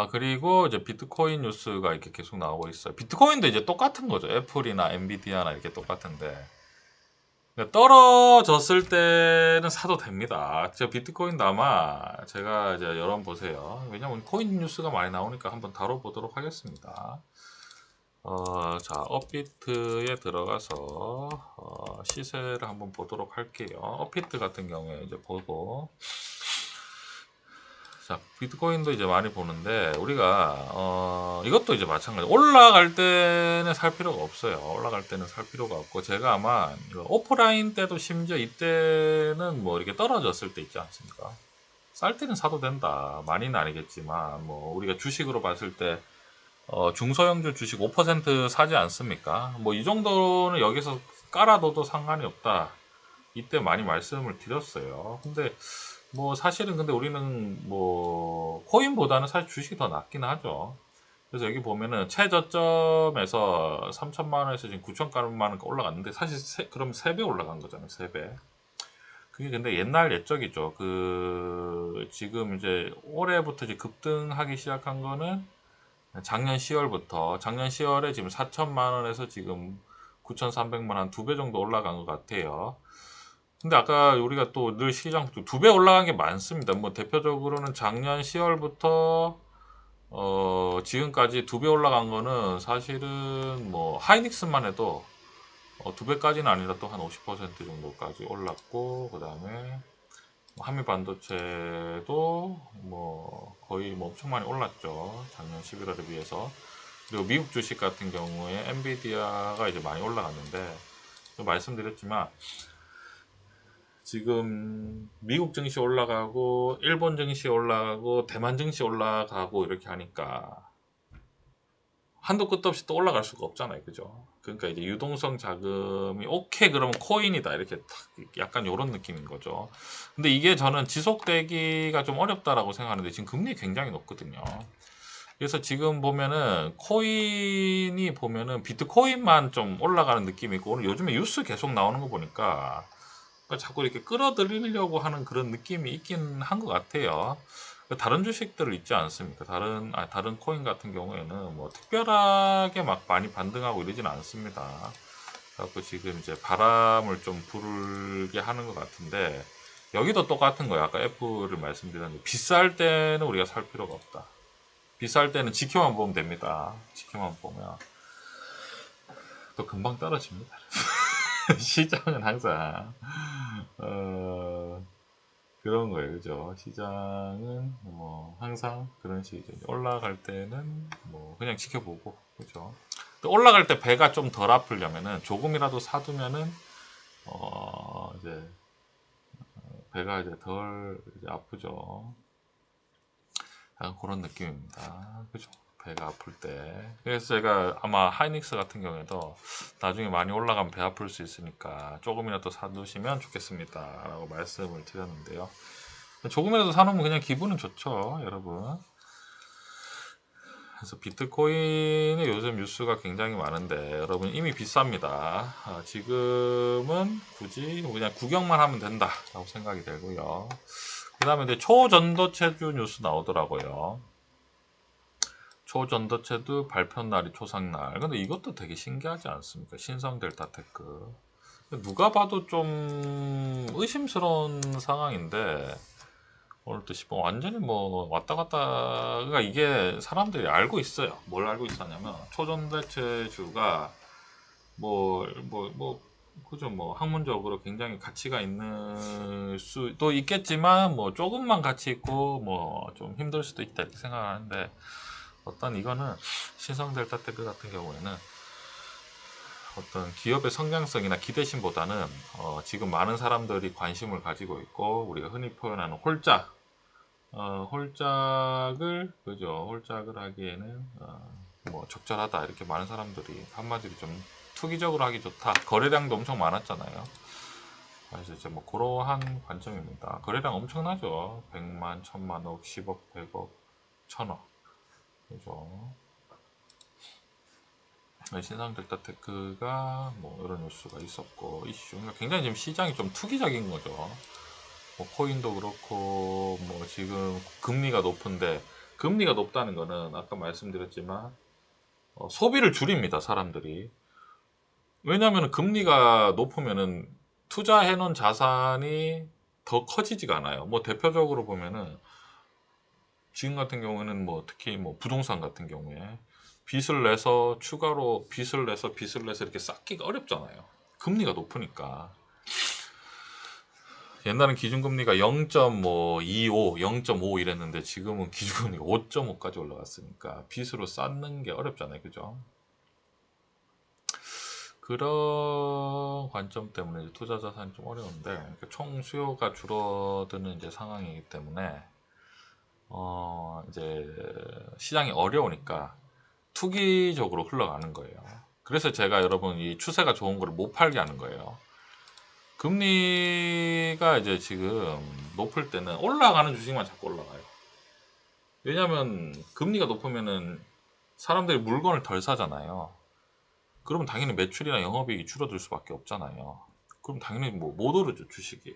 그리고 이제 비트코인 뉴스가 이렇게 계속 나오고 있어요. 비트코인도 이제 똑같은 거죠. 애플이나 엔비디아나 이렇게 똑같은데. 그러니까 떨어졌을 때는 사도 됩니다. 저 비트코인도 아마 제가 이제 여러분 보세요. 왜냐면 코인 뉴스가 많이 나오니까 한번 다뤄보도록 하겠습니다. 자, 업비트에 들어가서 시세를 한번 보도록 할게요. 업비트 같은 경우에 이제 보고, 자, 비트코인도 이제 많이 보는데 우리가 이것도 이제 마찬가지. 올라갈 때는 살 필요가 없어요. 올라갈 때는 살 필요가 없고, 제가 아마 오프라인 때도 심지어 이때는 뭐 이렇게 떨어졌을 때 있지 않습니까? 쌀 때는 사도 된다. 많이는 아니겠지만 뭐 우리가 주식으로 봤을 때 중소형주 주식 5% 사지 않습니까? 뭐 이 정도는 여기서 깔아둬도 상관이 없다. 이때 많이 말씀을 드렸어요. 근데 뭐 사실은 근데 우리는 뭐 코인보다는 사실 주식이 더 낫긴 하죠. 그래서 여기 보면은 최저점에서 3천만 원에서 지금 9천만 원 올라갔는데 사실 그럼 3배 올라간 거잖아요. 3배. 그게 근데 옛날 옛적이죠. 지금 이제 올해부터 이제 급등하기 시작한 거는 작년 10월부터, 작년 10월에 지금 4천만 원에서 지금 9,300만 원, 2배 정도 올라간 것 같아요. 근데 아까 우리가 또 늘 시장 2배 올라간 게 많습니다. 뭐 대표적으로는 작년 10월부터 지금까지 2배 올라간 거는 사실은 뭐 하이닉스만 해도 2배까지는 아니라 또 한 50% 정도까지 올랐고, 그 다음에 한미 반도체도 뭐 거의 뭐 엄청 많이 올랐죠. 작년 11월에 비해서. 그리고 미국 주식 같은 경우에 엔비디아가 이제 많이 올라갔는데, 말씀드렸지만 지금 미국 증시 올라가고 일본 증시 올라가고 대만 증시 올라가고 이렇게 하니까 한도 끝도 없이 또 올라갈 수가 없잖아요. 그죠? 그러니까 이제 유동성 자금이 오케이 그러면 코인이다 이렇게 탁 약간 이런 느낌인 거죠. 근데 이게 저는 지속되기가 좀 어렵다라고 생각하는데 지금 금리 굉장히 높거든요. 그래서 지금 보면은 코인이 보면은 비트코인만 좀 올라가는 느낌이 있고, 오늘 요즘에 뉴스 계속 나오는 거 보니까 자꾸 이렇게 끌어들이려고 하는 그런 느낌이 있긴 한 것 같아요. 다른 주식들 있지 않습니까? 다른 코인 같은 경우에는 뭐 특별하게 막 많이 반등하고 이러진 않습니다. 그래서 지금 이제 바람을 좀 불게 하는 것 같은데, 여기도 똑같은 거예요. 아까 애플을 말씀드렸는데, 비쌀 때는 우리가 살 필요가 없다. 비쌀 때는 지켜만 보면 됩니다. 지켜만 보면 또 금방 떨어집니다. 시장은 항상 그런 거예요. 그죠? 시장은 뭐 항상 그런 식이죠. 올라갈 때는 뭐 그냥 지켜보고, 그죠? 또 올라갈 때 배가 좀 덜 아프려면은 조금이라도 사두면은 이제 배가 이제 덜 이제 아프죠. 약간 그런 느낌입니다. 그죠? 배가 아플 때. 그래서 제가 아마 하이닉스 같은 경우에도 나중에 많이 올라가면 배 아플 수 있으니까 조금이라도 사두시면 좋겠습니다. 라고 말씀을 드렸는데요. 조금이라도 사놓으면 그냥 기분은 좋죠, 여러분. 그래서 비트코인의 요즘 뉴스가 굉장히 많은데, 여러분 이미 비쌉니다. 지금은 굳이 그냥 구경만 하면 된다라고 생각이 되고요. 그 다음에 이제 초전도체주 뉴스 나오더라고요. 초전도체도 발표 날이 초상날. 근데 이것도 되게 신기하지 않습니까? 신성 델타테크. 누가 봐도 좀 의심스러운 상황인데, 오늘 또 싶어 완전히 뭐 왔다 갔다. 그러니까 이게 사람들이 알고 있어요. 뭘 알고 있었냐면 초전도체주가 뭐 그죠, 뭐 학문적으로 굉장히 가치가 있는 수도 있겠지만 뭐 조금만 가치 있고 뭐 좀 힘들 수도 있다 이렇게 생각하는데, 어떤 이거는 신성 델타테크 같은 경우에는 어떤 기업의 성장성이나 기대심보다는 지금 많은 사람들이 관심을 가지고 있고, 우리가 흔히 표현하는 홀짝, 홀짝을 그죠, 홀짝을 하기에는 뭐 적절하다 이렇게 많은 사람들이 한마디로 좀 투기적으로 하기 좋다. 거래량도 엄청 많았잖아요. 그래서 이제 뭐 그러한 관점입니다. 거래량 엄청나죠. 100만, 1000만억, 10억, 100억, 1000억. 그죠. 신상 델타테크가 뭐 이런 뉴스가 있었고, 이슈. 그러니까 굉장히 지금 시장이 좀 투기적인 거죠. 뭐 코인도 그렇고, 뭐 지금 금리가 높은데 금리가 높다는 거는 아까 말씀드렸지만 소비를 줄입니다, 사람들이. 왜냐하면 금리가 높으면은 투자해 놓은 자산이 더 커지지가 않아요. 뭐 대표적으로 보면은 지금 같은 경우에는 뭐 특히 뭐 부동산 같은 경우에 빚을 내서 추가로 빚을 내서 이렇게 쌓기가 어렵잖아요. 금리가 높으니까. 옛날엔 기준금리가 0.25, 0.5 이랬는데 지금은 기준금리가 5.5까지 올라갔으니까 빚으로 쌓는 게 어렵잖아요. 그죠? 그런 관점 때문에 이제 투자 자산이 좀 어려운데 총 수요가 줄어드는 이제 상황이기 때문에 이제 시장이 어려우니까 투기적으로 흘러가는 거예요. 그래서 제가 여러분 이 추세가 좋은 거를 못 팔게 하는 거예요. 금리가 이제 지금 높을 때는 올라가는 주식만 자꾸 올라가요. 왜냐하면 금리가 높으면은 사람들이 물건을 덜 사잖아요. 그러면 당연히 매출이나 영업이익이 줄어들 수밖에 없잖아요. 그럼 당연히 뭐 못 오르죠, 주식이.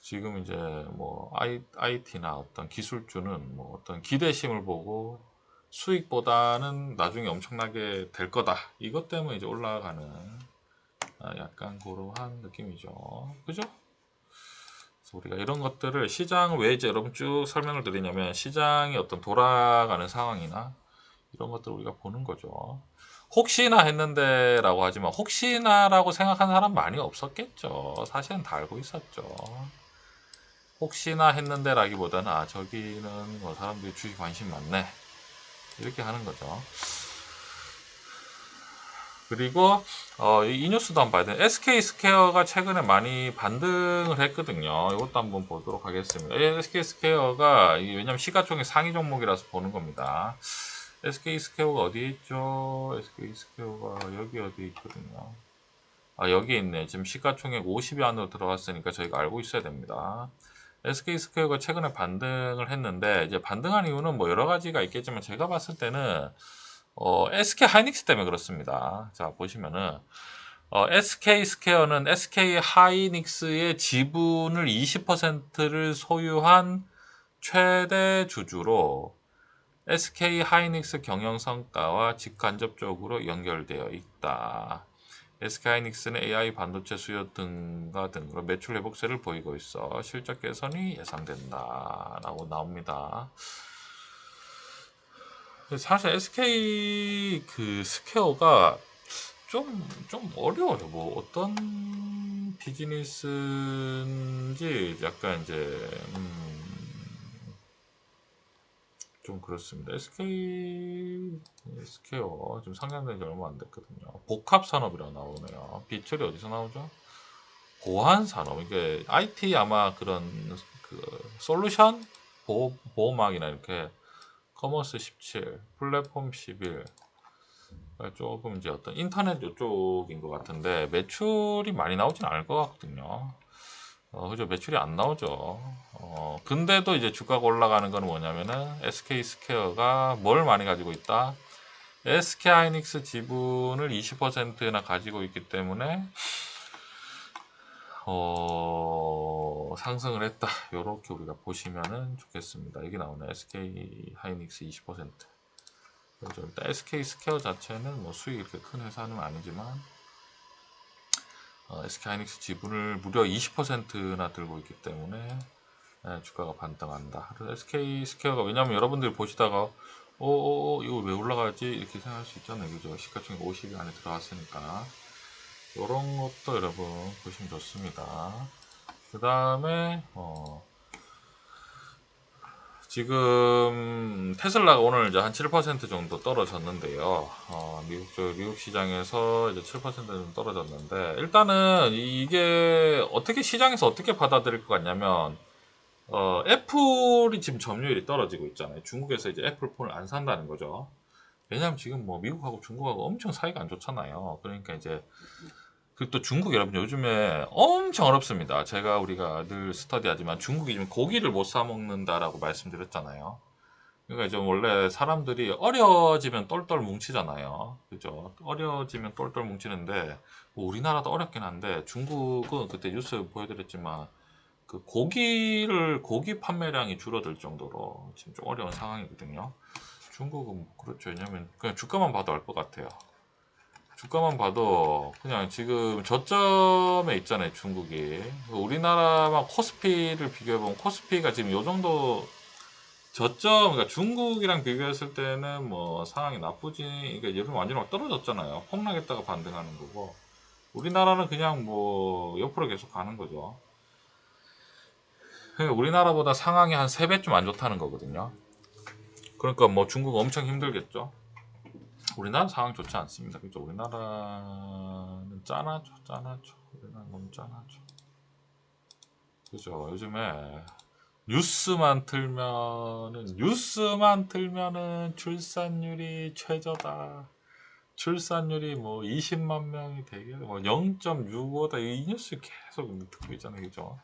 지금 이제 뭐 IT나 어떤 기술주는 뭐 어떤 기대심을 보고 수익보다는 나중에 엄청나게 될 거다. 이것 때문에 이제 올라가는 약간 그러한 느낌이죠. 그죠? 그래서 우리가 이런 것들을 시장을 왜 이제 여러분 쭉 설명을 드리냐면 시장이 어떤 돌아가는 상황이나 이런 것들을 우리가 보는 거죠. 혹시나 했는데 라고 하지만 혹시나라고 생각하는 사람 많이 없었겠죠. 사실은 다 알고 있었죠. 혹시나 했는데 라기보다는 저기는 뭐 사람들이 주식 관심 많네 이렇게 하는 거죠. 그리고 이 뉴스도 한번 봐야 돼요. SK 스퀘어가 최근에 많이 반등을 했거든요. 이것도 한번 보도록 하겠습니다. SK 스퀘어가 왜냐면 시가총액 상위 종목이라서 보는 겁니다. SK 스퀘어가 어디 있죠? SK 스퀘어가 여기 어디 있거든요. 여기 있네. 지금 시가총액 50위 안으로 들어갔으니까 저희가 알고 있어야 됩니다. SK 스퀘어가 최근에 반등을 했는데 이제 반등한 이유는 뭐 여러 가지가 있겠지만 제가 봤을 때는 SK 하이닉스 때문에 그렇습니다. 자, 보시면은 SK 스퀘어는 SK 하이닉스의 지분을 20%를 소유한 최대 주주로 SK 하이닉스 경영 성과와 직간접적으로 연결되어 있다. SK 하이닉스는 AI 반도체 수요 등과 등으로 매출 회복세를 보이고 있어 실적 개선이 예상된다. 라고 나옵니다. 사실 SK 그 스퀘어가 좀 어려워요. 뭐 어떤 비즈니스인지 약간 이제 좀 그렇습니다. SK 스퀘어 지금 상장된 지 얼마 안 됐거든요. 복합 산업이라고 나오네요. 비철이 어디서 나오죠? 보안 산업. 이게 IT 아마 그런 그 솔루션 보호막이나 이렇게 커머스 17, 플랫폼 11 조금 이제 어떤 인터넷 이쪽인 것 같은데 매출이 많이 나오진 않을 것 같거든요. 그죠? 매출이 안 나오죠. 근데도 이제 주가가 올라가는 건 뭐냐면은 SK 스퀘어가 뭘 많이 가지고 있다? SK 하이닉스 지분을 20%나 가지고 있기 때문에 상승을 했다. 이렇게 우리가 보시면은 좋겠습니다. 여기 나오네. SK 하이닉스 20%. 그렇죠. 일단 SK 스퀘어 자체는 뭐 수익이 이렇게 큰 회사는 아니지만 SK 하이닉스 지분을 무려 20%나 들고 있기 때문에 주가가 반등한다. 그래서 SK 스퀘어가 왜냐하면 여러분들이 보시다가 이거 왜 올라가지 이렇게 생각할 수 있잖아요. 그죠? 시가총액 50위 안에 들어갔으니까 이런 것도 여러분 보시면 좋습니다. 그 다음에 지금 테슬라가 오늘 이제 한 7% 정도 떨어졌는데요. 미국 시장에서 이제 7% 정도 떨어졌는데 일단은 이게 어떻게 시장에서 어떻게 받아들일 것 같냐면 애플이 지금 점유율이 떨어지고 있잖아요. 중국에서 이제 애플 폰을 안 산다는 거죠. 왜냐면 지금 뭐 미국하고 중국하고 엄청 사이가 안 좋잖아요. 그러니까 이제 그리고 또 중국 여러분 요즘에 엄청 어렵습니다. 우리가 늘 스터디하지만 중국이 지금 고기를 못 사 먹는다라고 말씀드렸잖아요. 그러니까 이제 원래 사람들이 어려지면 똘똘 뭉치잖아요. 그죠? 어려지면 똘똘 뭉치는데 뭐 우리나라도 어렵긴 한데 중국은 그때 뉴스 보여드렸지만 그 고기 판매량이 줄어들 정도로 지금 좀 어려운 상황이거든요. 중국은 그렇죠. 왜냐면 그냥 주가만 봐도 알 것 같아요. 주가만 봐도 그냥 지금 저점에 있잖아요, 중국이. 우리나라만 코스피를 비교해보면 코스피가 지금 요 정도 저점, 그러니까 중국이랑 비교했을 때는 뭐 상황이 나쁘지, 그러니까 예전 완전히 막 떨어졌잖아요. 폭락했다가 반등하는 거고. 우리나라는 그냥 뭐 옆으로 계속 가는 거죠. 그러니까 우리나라보다 상황이 한 3배쯤 안 좋다는 거거든요. 그러니까 뭐 중국 엄청 힘들겠죠. 우리나라 상황 좋지 않습니다. 그죠? 우리나라는 짠하죠. 우리나라 너무 짠하죠. 그죠? 요즘에 뉴스만 틀면은 출산율이 최저다. 출산율이 뭐 20만 명이 되게 뭐 0.65다. 이 뉴스 계속 듣고 있잖아요. 그죠?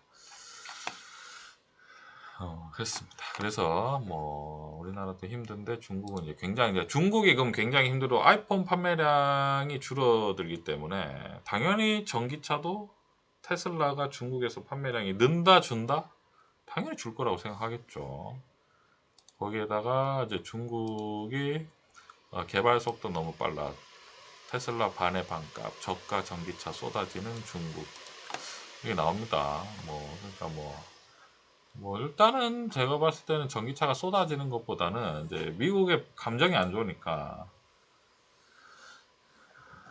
그렇습니다. 그래서 뭐 우리나라도 힘든데 중국은 이제 중국이 그럼 굉장히 힘들어. 아이폰 판매량이 줄어들기 때문에 당연히 전기차도 테슬라가 중국에서 판매량이 는다 준다? 당연히 줄 거라고 생각하겠죠. 거기에다가 이제 중국이 개발 속도 너무 빨라. 테슬라 반의 반값, 저가 전기차 쏟아지는 중국. 이게 나옵니다. 뭐 그러니까 뭐 일단은 제가 봤을 때는 전기차가 쏟아지는 것보다는 이제 미국의 감정이 안 좋으니까,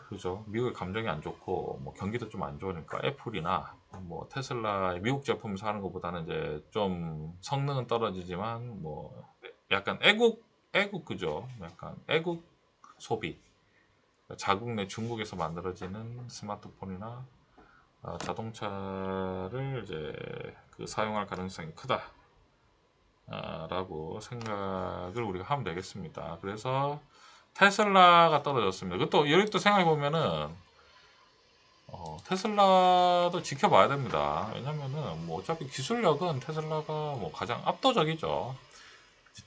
그죠? 미국의 감정이 안 좋고 뭐 경기도 좀 안 좋으니까 애플이나 뭐 테슬라의 미국 제품 사는 것보다는 이제 좀 성능은 떨어지지만 뭐 약간 애국 그죠? 약간 애국 소비, 자국 내 중국에서 만들어지는 스마트폰이나 자동차를 이제 그 사용할 가능성이 크다. 라고 생각을 우리가 하면 되겠습니다. 그래서 테슬라가 떨어졌습니다. 그것도 여기 또 생각해 보면은 테슬라도 지켜봐야 됩니다. 왜냐면은 뭐 어차피 기술력은 테슬라가 뭐 가장 압도적이죠.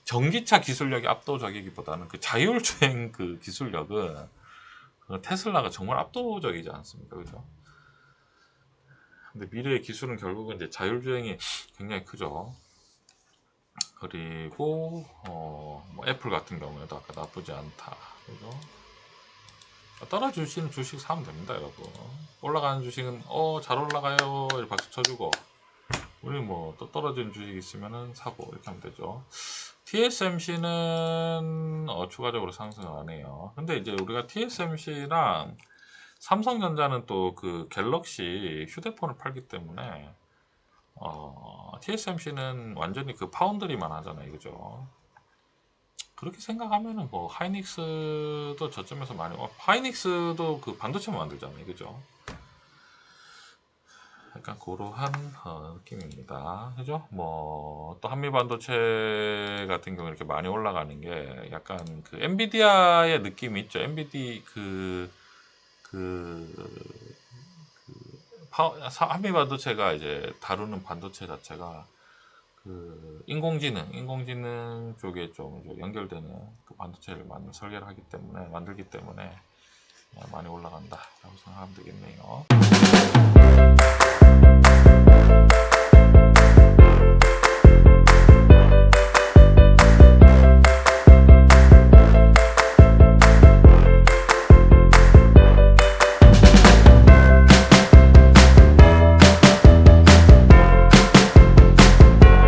전기차 기술력이 압도적이기보다는 그 자율주행 그 기술력은 테슬라가 정말 압도적이지 않습니까? 그죠? 근데 미래의 기술은 결국은 이제 자율주행이 굉장히 크죠. 그리고 뭐 애플 같은 경우에도 아까 나쁘지 않다. 그죠? 떨어질 수 있는 주식 사면 됩니다, 여러분. 올라가는 주식은 잘 올라가요 이렇게 박수 쳐주고, 우리 뭐 또 떨어지는 주식 있으면은 사고 이렇게 하면 되죠. TSMC는 추가적으로 상승을 안 해요. 근데 이제 우리가 TSMC랑 삼성전자는 또 그 갤럭시 휴대폰을 팔기 때문에 TSMC는 완전히 그 파운드리만 하잖아요, 그죠? 그렇게 생각하면은 뭐 하이닉스도 저점에서 많이 하이닉스도 그 반도체만 만들잖아요, 그죠? 약간 그러한 느낌입니다, 그죠? 뭐 또 한미 반도체 같은 경우 이렇게 많이 올라가는 게 약간 그 엔비디아의 느낌이 있죠. 엔비디 한미 반도체가 이제 다루는 반도체 자체가 그 인공지능 쪽에 좀 연결되는 그 반도체를 설계를 하기 때문에 만들기 때문에 많이 올라간다라고 생각하면 되겠네요.